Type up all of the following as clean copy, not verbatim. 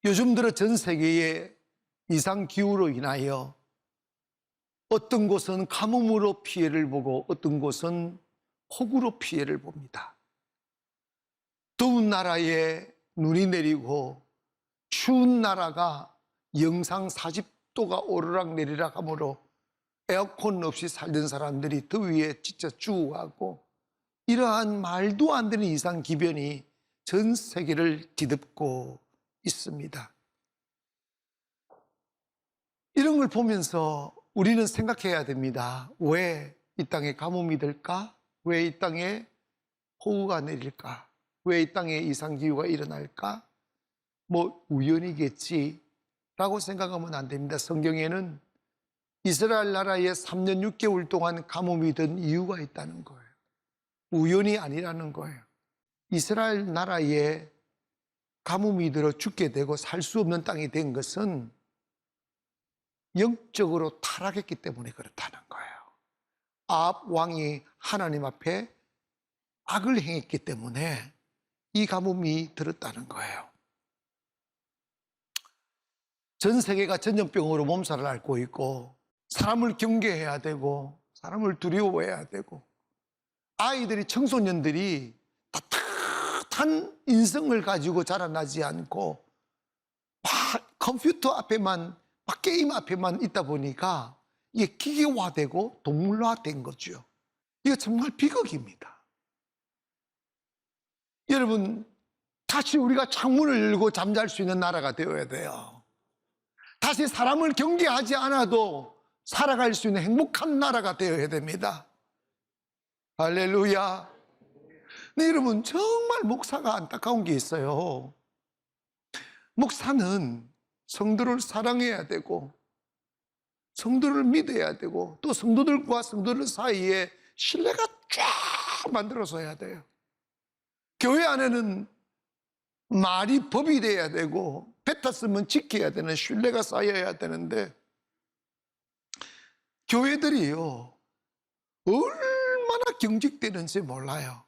요즘 들어 전 세계의 이상기후로 인하여 어떤 곳은 가뭄으로 피해를 보고 어떤 곳은 폭우로 피해를 봅니다. 더운 나라에 눈이 내리고 추운 나라가 영상 40도가 오르락내리락 하므로 에어컨 없이 살던 사람들이 더위에 진짜 죽어가고, 이러한 말도 안 되는 이상기변이 전 세계를 뒤덮고 있습니다. 이런 걸 보면서 우리는 생각해야 됩니다. 왜 이 땅에 가뭄이 들까? 왜 이 땅에 폭우가 내릴까? 왜 이 땅에 이상기후가 일어날까? 뭐 우연이겠지 라고 생각하면 안 됩니다. 성경에는 이스라엘 나라에 3년 6개월 동안 가뭄이 든 이유가 있다는 거예요. 우연이 아니라는 거예요. 이스라엘 나라에 가뭄이 들어 죽게 되고 살 수 없는 땅이 된 것은 영적으로 타락했기 때문에 그렇다는 거예요. 아합 왕이 하나님 앞에 악을 행했기 때문에 이 가뭄이 들었다는 거예요. 전 세계가 전염병으로 몸살을 앓고 있고, 사람을 경계해야 되고 사람을 두려워해야 되고, 아이들이, 청소년들이 따뜻한 인성을 가지고 자라나지 않고 막 컴퓨터 앞에만, 막 게임 앞에만 있다 보니까 이게 기계화되고 동물화된 거죠. 이거 정말 비극입니다. 여러분, 다시 우리가 창문을 열고 잠잘 수 있는 나라가 되어야 돼요. 다시 사람을 경계하지 않아도 살아갈 수 있는 행복한 나라가 되어야 됩니다. 할렐루야. 근데 여러분, 정말 목사가 안타까운 게 있어요. 목사는 성도를 사랑해야 되고 성도를 믿어야 되고 또 성도들과 성도들 사이에 신뢰가 쫙 만들어서 해야 돼요. 교회 안에는 말이 법이 돼야 되고 뱉었으면 지켜야 되는 신뢰가 쌓여야 되는데, 교회들이요 얼마나 경직되는지 몰라요.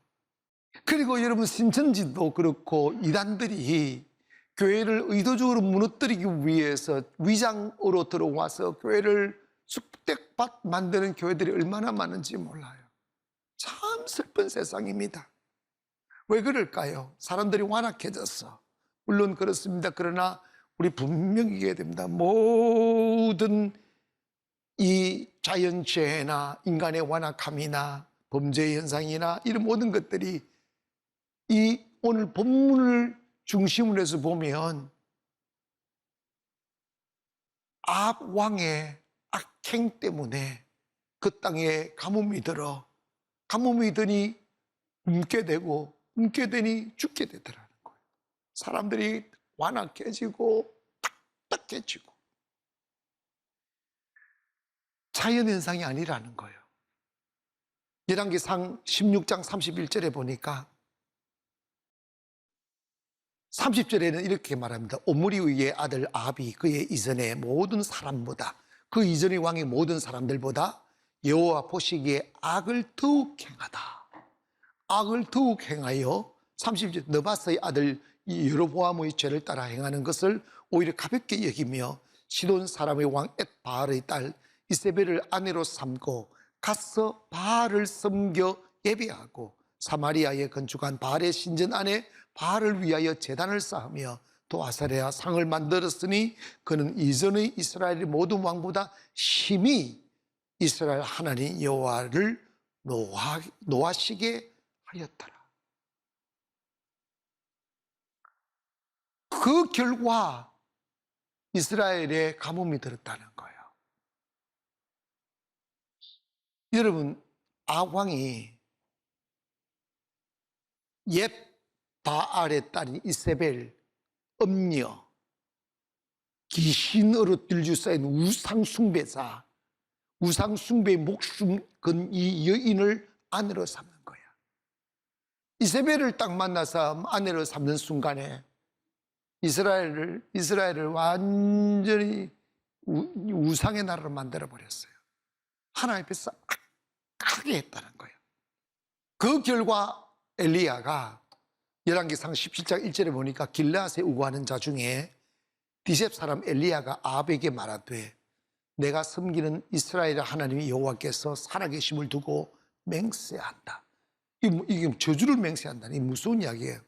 그리고 여러분, 신천지도 그렇고 이단들이 교회를 의도적으로 무너뜨리기 위해서 위장으로 들어와서 교회를 쑥대밭 만드는 교회들이 얼마나 많은지 몰라요. 참 슬픈 세상입니다. 왜 그럴까요? 사람들이 완악해졌어. 물론 그렇습니다. 그러나 우리 분명히 얘기해야 됩니다. 모든 이 자연재해나 인간의 완악함이나 범죄 현상이나 이런 모든 것들이 이 오늘 본문을 중심으로 해서 보면 아합 왕의 악행 때문에 그 땅에 가뭄이 들어, 가뭄이 드니 굶게 되고 굶게 되니 죽게 되더라는 거예요. 사람들이 완악해지고 딱딱해지고, 자연현상이 아니라는 거예요. 열왕기상 16장 31절에 보니까 30절에는 이렇게 말합니다. 오므리의 아들 아합이 그의 이전의 모든 사람보다, 그 이전의 왕의 모든 사람들보다 여호와 보시기에 악을 더욱 행하다. 악을 더욱 행하여 30절 느바스의 아들 여로보암의 죄를 따라 행하는 것을 오히려 가볍게 여기며 시돈 사람의 왕 엣바알의 딸 이세벨을 아내로 삼고 가서 바알을 섬겨 예배하고 사마리아에 건축한 바알의 신전 안에 바알을 위하여 제단을 쌓으며 또 아사레아 상을 만들었으니 그는 이전의 이스라엘의 모든 왕보다 심히 이스라엘 하나님 여호와를 노하시게 하였더라. 그 결과 이스라엘에 가뭄이 들었다는 거예요. 여러분, 아합 왕이 옛 바알의 딸인 이세벨, 음녀, 귀신으로 들주싸인 우상숭배자, 우상숭배에 목숨 건 이 여인을 아내로 삼는 거야. 이세벨을 딱 만나서 아내로 삼는 순간에 이스라엘을 완전히 우상의 나라로 만들어버렸어요. 하나님 앞에서 악하게 했다는 거예요. 그 결과 엘리야가 열왕기상 17장 1절에 보니까 길르앗에 우거하는 자 중에 디셉 사람 엘리야가 아합에게 말하되 내가 섬기는 이스라엘 하나님 여호와께서 살아계심을 두고 맹세한다. 이게 저주를 맹세한다니 이게 무서운 이야기예요.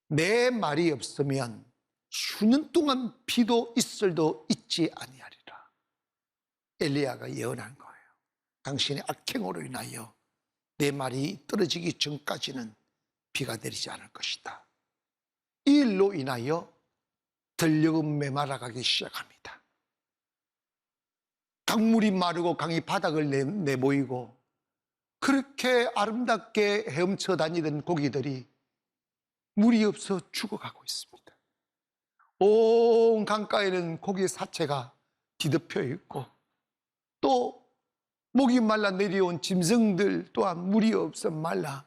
내 말이 없으면 수년 동안 비도 이슬도 있지 아니하리라. 엘리야가 예언한 거예요. 당신의 악행으로 인하여 내 말이 떨어지기 전까지는 비가 내리지 않을 것이다. 이 일로 인하여 들녘은 메말라가기 시작합니다. 강물이 마르고 강이 바닥을 내보이고 그렇게 아름답게 헤엄쳐 다니던 고기들이 물이 없어 죽어가고 있습니다. 온 강가에는 고기의 사체가 뒤덮여 있고 또 목이 말라 내려온 짐승들 또한 물이 없어 말라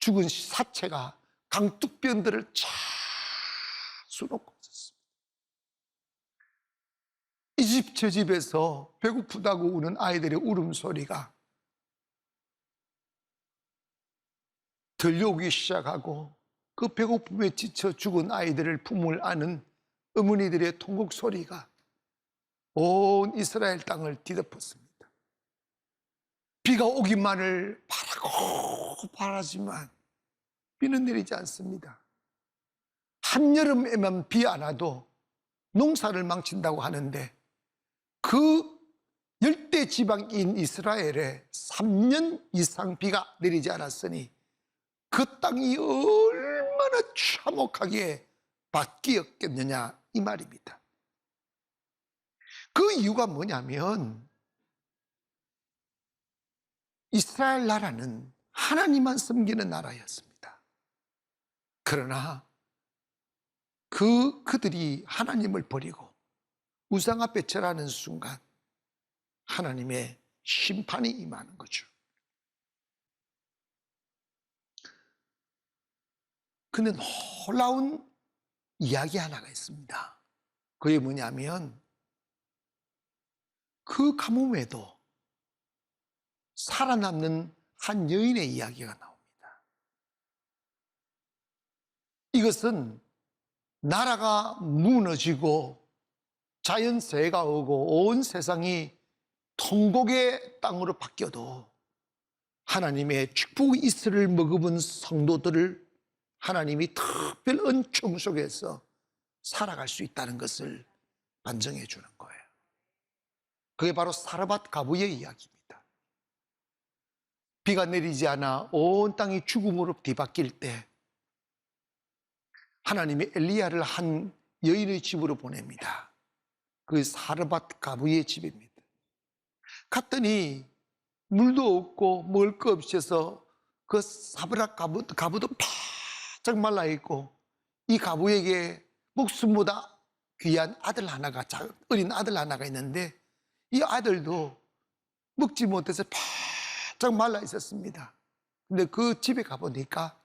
죽은 사체가 강둑변들을 쫙 수놓고 있었습니다. 이 집 저 집에서 배고프다고 우는 아이들의 울음소리가 들려오기 시작하고 그 배고픔에 지쳐 죽은 아이들을 품을 안은 어머니들의 통곡 소리가 온 이스라엘 땅을 뒤덮었습니다. 비가 오기만을 바라고 바라지만 비는 내리지 않습니다. 한여름에만 비 안 와도 농사를 망친다고 하는데 그 열대 지방인 이스라엘에 3년 이상 비가 내리지 않았으니 그 땅이 얼마나 참혹하게 바뀌었겠느냐 이 말입니다. 그 이유가 뭐냐면 이스라엘 나라는 하나님만 섬기는 나라였습니다. 그러나 그들이 하나님을 버리고 우상 앞에 절하는 순간 하나님의 심판이 임하는 거죠. 근데 놀라운 이야기 하나가 있습니다. 그게 뭐냐면 그 가뭄에도 살아남는 한 여인의 이야기가 나옵니다. 이것은 나라가 무너지고 자연재해가 오고 온 세상이 통곡의 땅으로 바뀌어도 하나님의 축복 이슬을 머금은 성도들을 하나님이 특별 은총 속에서 살아갈 수 있다는 것을 반증해 주는 거예요. 그게 바로 사르밧 가부의 이야기입니다. 비가 내리지 않아 온 땅이 죽음으로 뒤바뀔 때 하나님이 엘리야를 한 여인의 집으로 보냅니다. 그 사르밧 가부의 집입니다. 갔더니 물도 없고 먹을 거 없어서 그 사르밧 가부도 바짝 말라있고 이 가부에게 목숨보다 귀한 아들 하나가 어린 아들 하나가 있는데 이 아들도 먹지 못해서 바짝 말라 있었습니다. 근데 그 집에 가보니까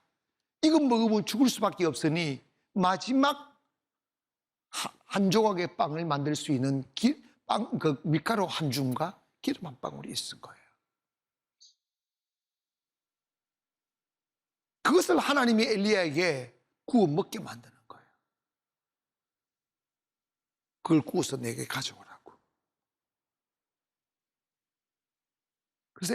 이건 먹으면 죽을 수밖에 없으니 마지막 한 조각의 빵을 만들 수 있는 그 밀가루 한 줌과 기름 한 방울이 있을 거예요. 그것을 하나님이 엘리야에게 구워 먹게 만드는 거예요. 그걸 구워서 내게 가져오라고. 그래서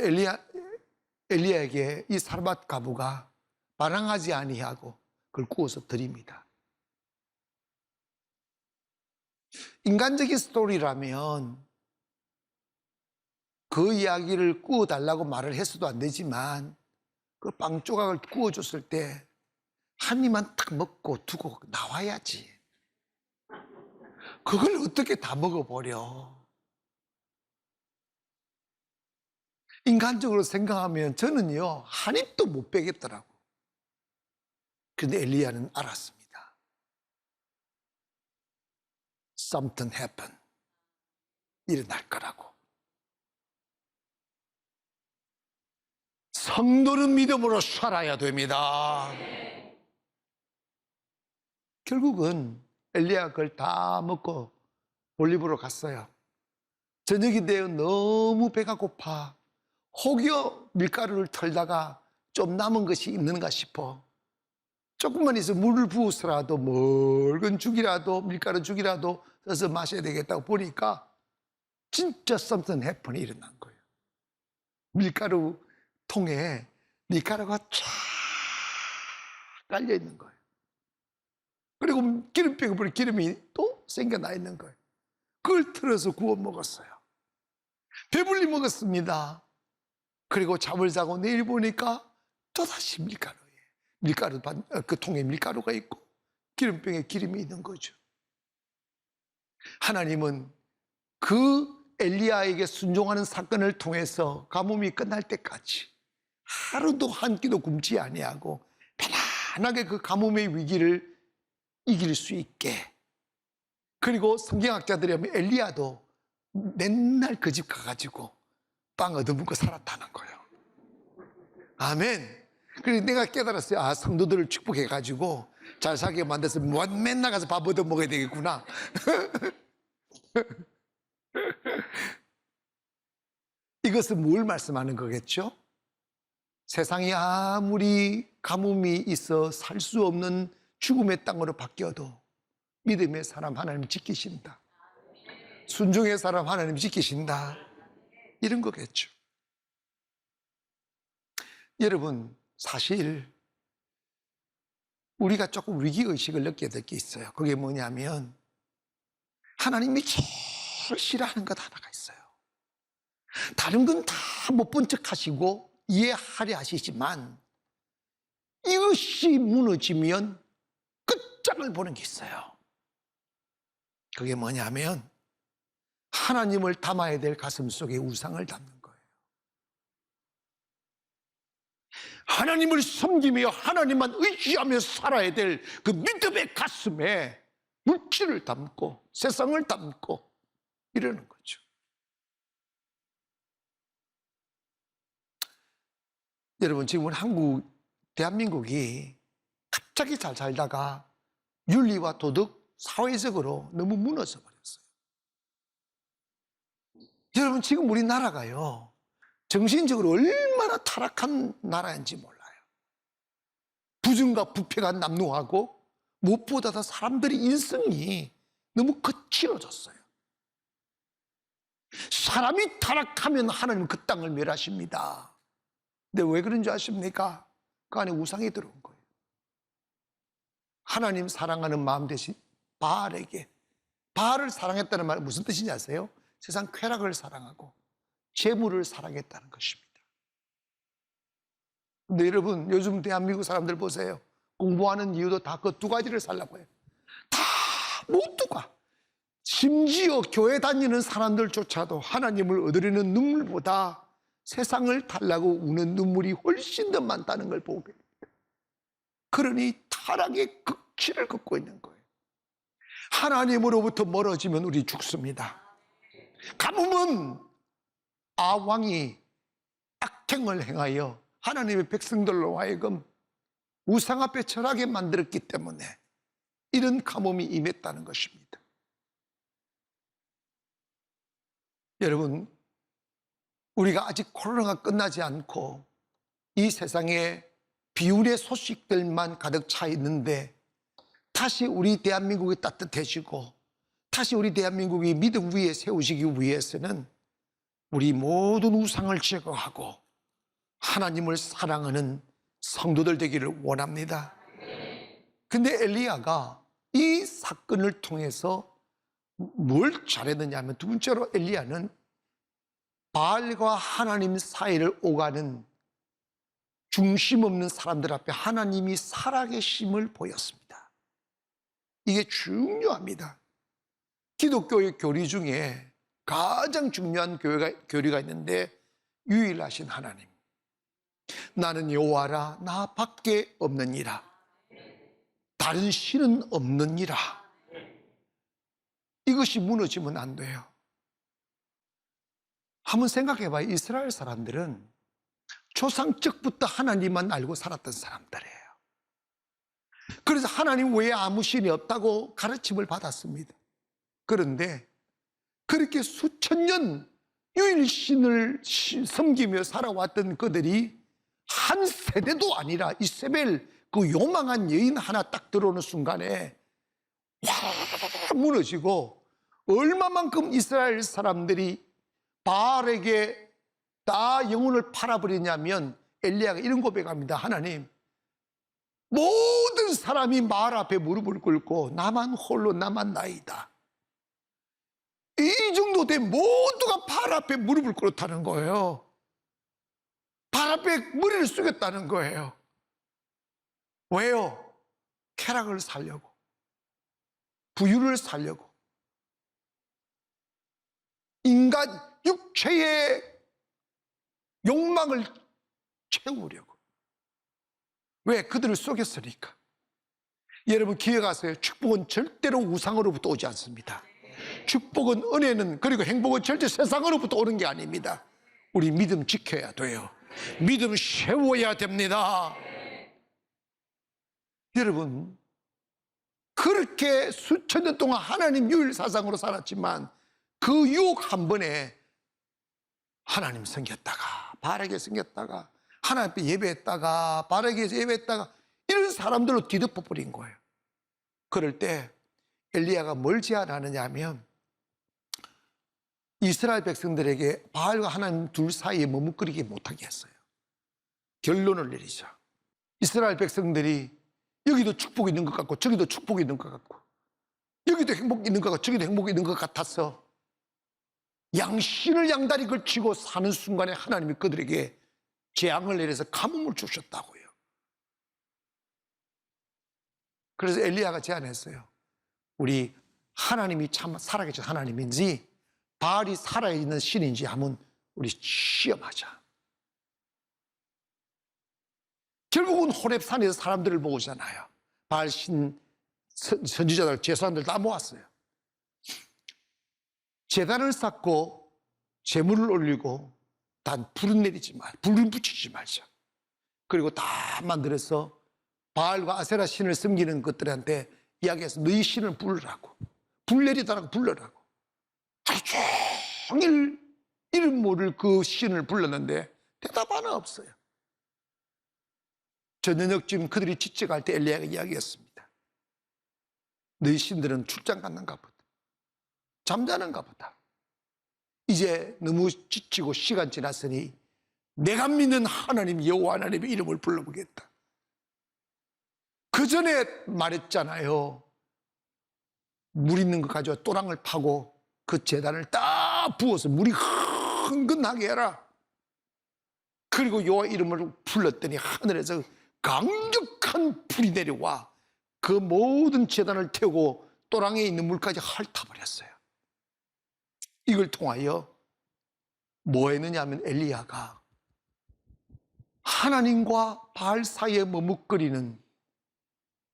엘리야에게 이 사르밧 가부가 반항하지 아니하고 그걸 구워서 드립니다. 인간적인 스토리라면 그 이야기를 구워달라고 말을 했어도 안 되지만 그 빵 조각을 구워줬을 때 한 입만 딱 먹고 두고 나와야지. 그걸 어떻게 다 먹어버려. 인간적으로 생각하면 저는요 한 입도 못 빼겠더라고. 근데 엘리야는 알았습니다. Something happened. 일어날 거라고. 성도는 믿음으로 살아야 됩니다. 결국은 엘리야가 그걸 다 먹고 올리브로 갔어요. 저녁이 되어 너무 배가 고파 혹여 밀가루를 털다가 좀 남은 것이 있는가 싶어 조금만 있어 물을 부어서라도 묽은 죽이라도 밀가루 죽이라도 써서 마셔야 되겠다고 보니까 진짜 something happen이 일어난 거예요. 밀가루 통에 밀가루가 쫙 깔려 있는 거예요. 그리고 기름병에 보니 기름이 또 생겨나 있는 거예요. 그걸 틀어서 구워 먹었어요. 배불리 먹었습니다. 그리고 잠을 자고 내일 보니까 또다시 그 통에 밀가루가 있고 기름병에 기름이 있는 거죠. 하나님은 그 엘리야에게 순종하는 사건을 통해서 가뭄이 끝날 때까지 하루도 한 끼도 굶지 아니하고 편안하게 그 가뭄의 위기를 이길 수 있게, 그리고 성경학자들이 하면 엘리야도 맨날 그 집 가가지고 빵 얻어먹고 살았다는 거예요. 아멘. 그래서 내가 깨달았어요. 아, 성도들을 축복해가지고 잘 살게 만들어서 맨날 가서 밥 얻어먹어야 되겠구나. 이것은 뭘 말씀하는 거겠죠? 세상이 아무리 가뭄이 있어 살 수 없는 죽음의 땅으로 바뀌어도 믿음의 사람 하나님 지키신다. 순종의 사람 하나님 지키신다. 이런 거겠죠. 여러분, 사실 우리가 조금 위기의식을 느껴야 될 게 있어요. 그게 뭐냐면 하나님이 제일 싫어하는 것 하나가 있어요. 다른 건 다 못 본 척 하시고 이해하려 하시지만 이것이 무너지면 끝장을 보는 게 있어요. 그게 뭐냐면 하나님을 담아야 될 가슴 속에 우상을 담는 거예요. 하나님을 섬기며 하나님만 의지하며 살아야 될 그 믿음의 가슴에 물질을 담고 세상을 담고 이러는 거죠. 여러분, 지금 대한민국이 갑자기 잘 살다가 윤리와 도덕, 사회적으로 너무 무너져 버렸어요. 여러분, 지금 우리나라가요, 정신적으로 얼마나 타락한 나라인지 몰라요. 부정과 부패가 남루하고 무엇보다도 사람들의 인성이 너무 거칠어졌어요. 사람이 타락하면 하나님은 그 땅을 멸하십니다. 근데 왜 그런 줄 아십니까? 그 안에 우상이 들어온 거예요. 하나님 사랑하는 마음 대신 바알을 사랑했다는 말은 무슨 뜻인지 아세요? 세상 쾌락을 사랑하고 재물을 사랑했다는 것입니다. 근데 여러분, 요즘 대한민국 사람들 보세요. 공부하는 이유도 다 그 두 가지를 살라고 해요. 다 모두가, 심지어 교회 다니는 사람들조차도 하나님을 얻으려는 눈물보다 세상을 달라고 우는 눈물이 훨씬 더 많다는 걸 보게 됩니다. 그러니 타락의 극치를 걷고 있는 거예요. 하나님으로부터 멀어지면 우리 죽습니다. 가뭄은 아왕이 악행을 행하여 하나님의 백성들로 하여금 우상 앞에 절하게 만들었기 때문에 이런 가뭄이 임했다는 것입니다. 여러분, 우리가 아직 코로나가 끝나지 않고 이 세상에 비운의 소식들만 가득 차 있는데 다시 우리 대한민국이 따뜻해지고 다시 우리 대한민국이 믿음 위에 세우시기 위해서는 우리 모든 우상을 제거하고 하나님을 사랑하는 성도들 되기를 원합니다. 근데 엘리야가 이 사건을 통해서 뭘 잘했느냐 하면, 두 번째로 엘리야는 바알과 하나님 사이를 오가는 중심 없는 사람들 앞에 하나님이 살아계심을 보였습니다. 이게 중요합니다. 기독교의 교리 중에 가장 중요한 교리가 있는데, 유일하신 하나님, 나는 여호와라, 나 밖에 없느니라, 다른 신은 없느니라. 이것이 무너지면 안 돼요. 한번 생각해봐요. 이스라엘 사람들은 초상적부터 하나님만 알고 살았던 사람들이에요. 그래서 하나님 외에 아무 신이 없다고 가르침을 받았습니다. 그런데 그렇게 수천 년 유일신을 섬기며 살아왔던 그들이 한 세대도 아니라 이세벨 그 요망한 여인 하나 딱 들어오는 순간에 확 무너지고, 얼마만큼 이스라엘 사람들이 바알에게 다 영혼을 팔아버리냐면 엘리야가 이런 고백합니다. 하나님, 모든 사람이 바알 앞에 무릎을 꿇고 나만 홀로 남았나이다. 이 정도 된 모두가 바알 앞에 무릎을 꿇었다는 거예요. 바알 앞에 머리를 숙였다는 거예요. 왜요? 쾌락을 살려고, 부유를 살려고, 인간 육체의 욕망을 채우려고. 왜? 그들을 속였으니까. 여러분 기억하세요. 축복은 절대로 우상으로부터 오지 않습니다. 축복은, 은혜는, 그리고 행복은 절대 세상으로부터 오는 게 아닙니다. 우리 믿음 지켜야 돼요. 믿음 세워야 됩니다. 여러분, 그렇게 수천 년 동안 하나님 유일 사상으로 살았지만 그 유혹 한 번에 하나님 섬겼다가 바알에게 섬겼다가 하나님 앞에 예배했다가 바알에게 예배했다가 이런 사람들로 뒤덮어 버린 거예요. 그럴 때 엘리야가 뭘 제안하느냐 하면, 이스라엘 백성들에게 바알과 하나님 둘 사이에 머뭇거리게 못하게 했어요. 결론을 내리자. 이스라엘 백성들이 여기도 축복이 있는 것 같고 저기도 축복이 있는 것 같고 여기도 행복이 있는 것 같고 저기도 행복이 있는 것 같아서 양신을 양다리 걸치고 사는 순간에 하나님이 그들에게 재앙을 내려서 가뭄을 주셨다고요. 그래서 엘리야가 제안했어요. 우리 하나님이 참 살아계신 하나님인지 바알이 살아있는 신인지 한번 우리 시험하자. 결국은 호렙산에서 사람들을 모으잖아요. 바알 신 선지자들, 제사장들 다 모았어요. 제단을 쌓고 제물을 올리고 단 불은 내리지 말, 불을 붙이지 말자. 그리고 다 만들어서 바알과 아세라 신을 섬기는 것들한테 이야기해서 너희 신을 부르라고, 불 내리다라고 불러라고. 하루 종일 이름 모를 그 신을 불렀는데 대답 하나 없어요. 저녁쯤 그들이 지쳐갈 때 엘리야가 이야기했습니다. 너희 신들은 출장 갔는가 보다, 잠자는가 보다. 이제 너무 지치고 시간 지났으니 내가 믿는 하나님 여호와 하나님의 이름을 불러보겠다. 그 전에 말했잖아요. 물 있는 거 가져와 또랑을 파고 그 제단을 딱 부어서 물이 흥건하게 해라. 그리고 여호와 이름을 불렀더니 하늘에서 강력한 불이 내려와 그 모든 제단을 태우고 또랑에 있는 물까지 핥아버렸어요. 이걸 통하여 뭐 했느냐 하면 엘리야가 하나님과 바알 사이에 머뭇거리는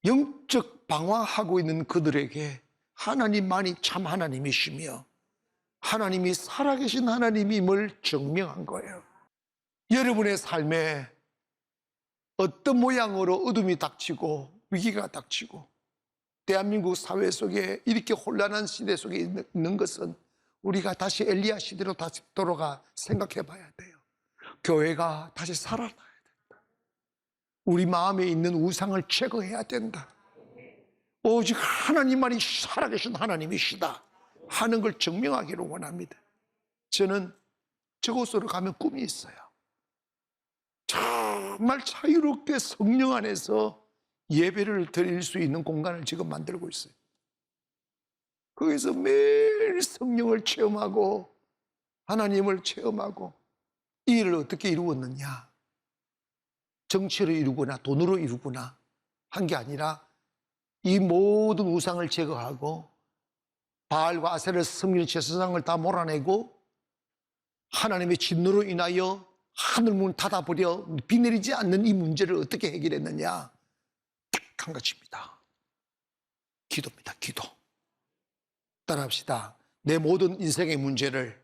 영적 방황하고 있는 그들에게 하나님만이 참 하나님이시며 하나님이 살아계신 하나님임을 증명한 거예요. 여러분의 삶에 어떤 모양으로 어둠이 닥치고 위기가 닥치고 대한민국 사회 속에 이렇게 혼란한 시대 속에 있는 것은 우리가 다시 엘리야 시대로 다시 돌아가 생각해 봐야 돼요. 교회가 다시 살아나야 된다. 우리 마음에 있는 우상을 제거해야 된다. 오직 하나님만이 살아계신 하나님이시다 하는 걸 증명하기를 원합니다. 저는 저곳으로 가면 꿈이 있어요. 정말 자유롭게 성령 안에서 예배를 드릴 수 있는 공간을 지금 만들고 있어요. 거기서 매일 성령을 체험하고 하나님을 체험하고, 이 일을 어떻게 이루었느냐, 정치로 이루거나 돈으로 이루거나 한 게 아니라 이 모든 우상을 제거하고 바알과 아세라를 섬기는 제사장을 다 몰아내고 하나님의 진노로 인하여 하늘문 닫아버려 비 내리지 않는 이 문제를 어떻게 해결했느냐, 딱 한 가지입니다. 기도입니다. 기도. 따라합시다. 내 모든 인생의 문제를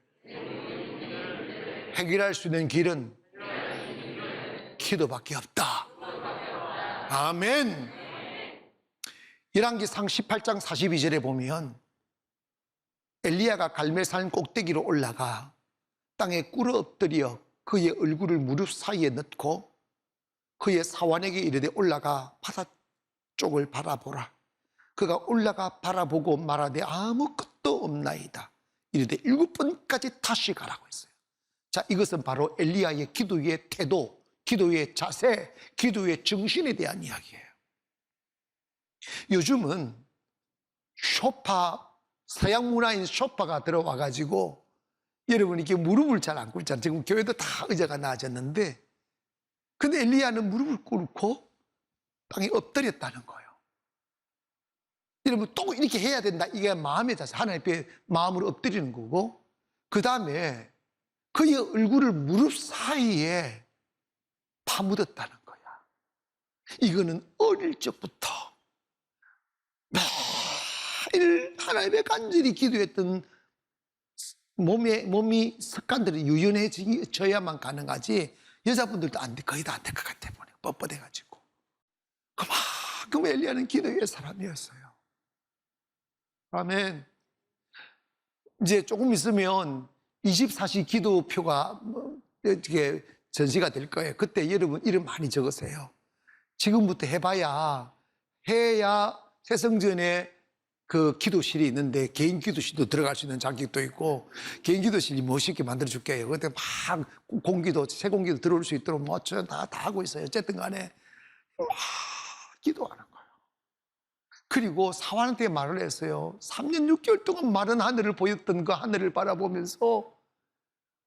해결할 수 있는 길은 기도밖에 없다. 아멘. 열왕기상 18장 42절에 보면 엘리야가 갈멜산 꼭대기로 올라가 땅에 꿇어 엎드려 그의 얼굴을 무릎 사이에 넣고 그의 사환에게 이르되 올라가 바다 쪽을 바라보라. 그가 올라가 바라보고 말하되 아무것도 없나이다. 이르되 7번까지 다시 가라고 했어요. 자, 이것은 바로 엘리야의 기도의 태도, 기도의 자세, 기도의 정신에 대한 이야기예요. 요즘은 쇼파, 서양 문화인 쇼파가 들어와 가지고 여러분 이렇게 무릎을 잘 안 꿇잖아요. 지금 교회도 다 의자가 나아졌는데, 근데 엘리야는 무릎을 꿇고 땅에 엎드렸다는 거예요. 여러분 또 이렇게 해야 된다. 이게 마음의 자세, 하나님 앞에 마음으로 엎드리는 거고, 그 다음에 그의 얼굴을 무릎 사이에 파묻었다는 거야. 이거는 어릴 적부터 매일 하나님의 간절히 기도했던 몸이 습관들이 유연해져야만 가능하지, 여자분들도 안 돼. 거의 다 안 될 것 같아. 뻣뻣해가지고. 그만큼 엘리야는 기도의 사람이었어요. 아멘. 이제 조금 있으면 24시 기도표가 이렇게 전시가 될 거예요. 그때 여러분 이름 많이 적으세요. 지금부터 해봐야 새성전에 그 기도실이 있는데 개인 기도실도 들어갈 수 있는 장기도 있고, 개인 기도실이 멋있게 만들어 줄게요. 그때 막 공기도, 새 공기도 들어올 수 있도록 뭐 다 하고 있어요. 어쨌든 간에 막 기도하는 거예요. 그리고 사환한테 말을 했어요. 3년 6개월 동안 마른 하늘을 보였던 그 하늘을 바라보면서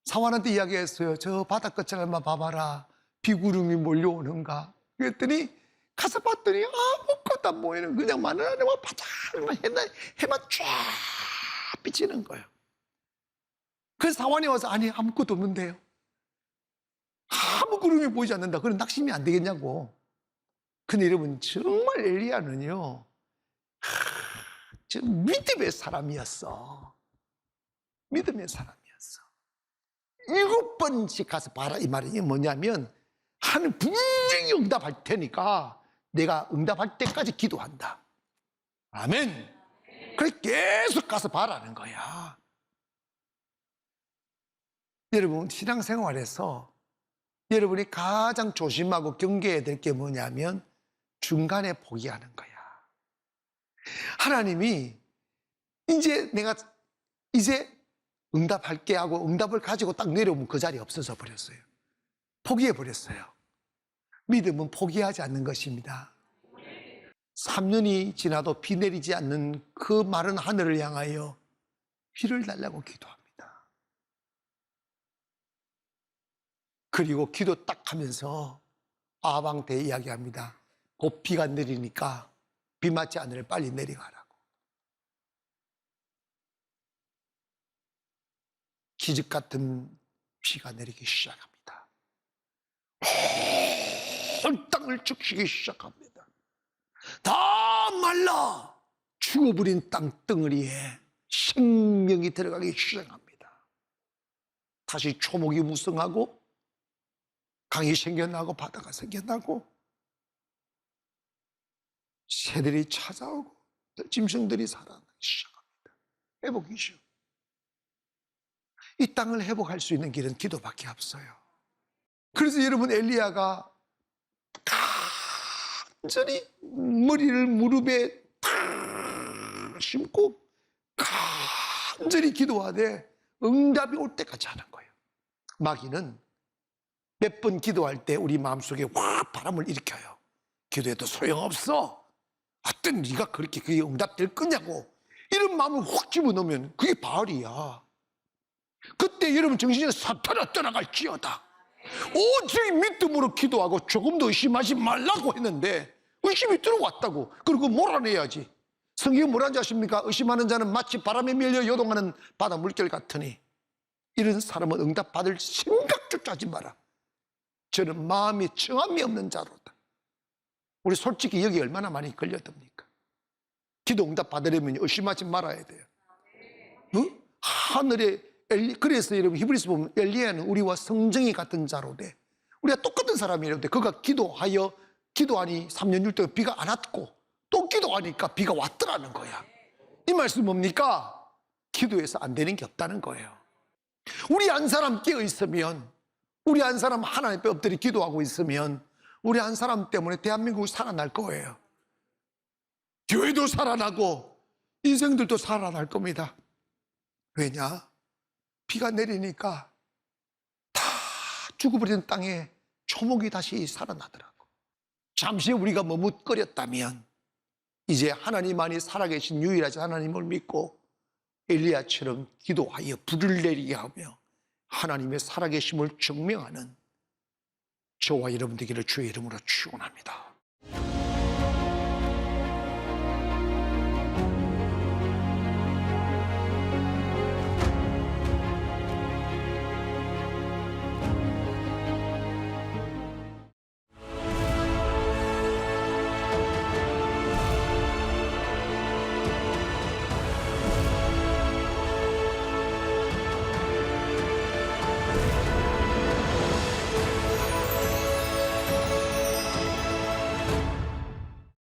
사환한테 이야기했어요. 저 바다 끝을 봐봐라. 비구름이 몰려오는가. 그랬더니 가서 봤더니 아무것도 안 보이는, 그냥 마른 하늘만 바짝만 해만 쫙 비치는 거예요. 그래서 사환이 와서 아니 아무것도 없는데요. 아무 구름이 보이지 않는다. 그럼 낙심이 안 되겠냐고. 근데 여러분 정말 엘리야는요, 믿음의 사람이었어. 믿음의 사람이었어. 7번씩 가서 봐라 이 말이 뭐냐면, 하나님 분명히 응답할 테니까 내가 응답할 때까지 기도한다. 아멘. 그래서 계속 가서 봐라는 거야. 여러분 신앙생활에서 여러분이 가장 조심하고 경계해야 될 게 뭐냐면 중간에 포기하는 거야. 하나님이 이제 응답할게 하고 응답을 가지고 딱 내려오면 그 자리에 없어져 버렸어요. 포기해 버렸어요. 믿음은 포기하지 않는 것입니다. 3년이 지나도 비 내리지 않는 그 마른 하늘을 향하여 비를 달라고 기도합니다. 그리고 기도 딱 하면서 아방때 이야기합니다. 곧 비가 내리니까 비 맞지 않으려 빨리 내려가라고. 기적 같은 비가 내리기 시작합니다. 온 땅을 적시기 시작합니다. 다 말라 죽어버린 땅덩어리에 생명이 들어가기 시작합니다. 다시 초목이 무성하고 강이 생겨나고 바다가 생겨나고 새들이 찾아오고 짐승들이 살아나기 시작합니다. 회복이죠. 이 땅을 회복할 수 있는 길은 기도밖에 없어요. 그래서 여러분 엘리야가 간절히 머리를 무릎에 탁 심고 간절히 기도하되 응답이 올 때까지 하는 거예요. 마귀는 몇 번 기도할 때 우리 마음속에 확 바람을 일으켜요. 기도해도 소용없어. 하여튼 네가 그렇게 그게 응답될 거냐고, 이런 마음을 확 집어넣으면 그게 바알이야. 그때 여러분 정신에 사탄아 떠나갈지어다. 오직 믿음으로 기도하고 조금도 의심하지 말라고 했는데 의심이 들어왔다고. 그리고 몰아내야지. 성경에 뭐라는지 아십니까? 의심하는 자는 마치 바람에 밀려 요동하는 바다 물결 같으니 이런 사람은 응답받을 생각조차 하지 마라. 저는 마음이 정함이 없는 자로다. 우리 솔직히 여기 얼마나 많이 걸렸답니까? 기도 응답 받으려면 의심하지 말아야 돼요. 하늘에 그래서 여러분 히브리서 보면 엘리야는 우리와 성정이 같은 자로 돼. 우리가 똑같은 사람이라고 돼. 그가 기도하니 3년 6개월 비가 안 왔고 또 기도하니까 비가 왔더라는 거야. 이 말씀 뭡니까? 기도해서 안 되는 게 없다는 거예요. 우리 한 사람 깨어 있으면, 우리 한 사람 하나님 앞에 엎드려 기도하고 있으면 우리 한 사람 때문에 대한민국이 살아날 거예요. 교회도 살아나고 인생들도 살아날 겁니다. 왜냐? 비가 내리니까 다 죽어버린 땅에 초목이 다시 살아나더라고. 잠시 우리가 머뭇거렸다면 이제 하나님만이 살아계신 유일하신 하나님을 믿고 엘리야처럼 기도하여 불을 내리게 하며 하나님의 살아계심을 증명하는 저와 여러분 되기를 주의 이름으로 축원합니다.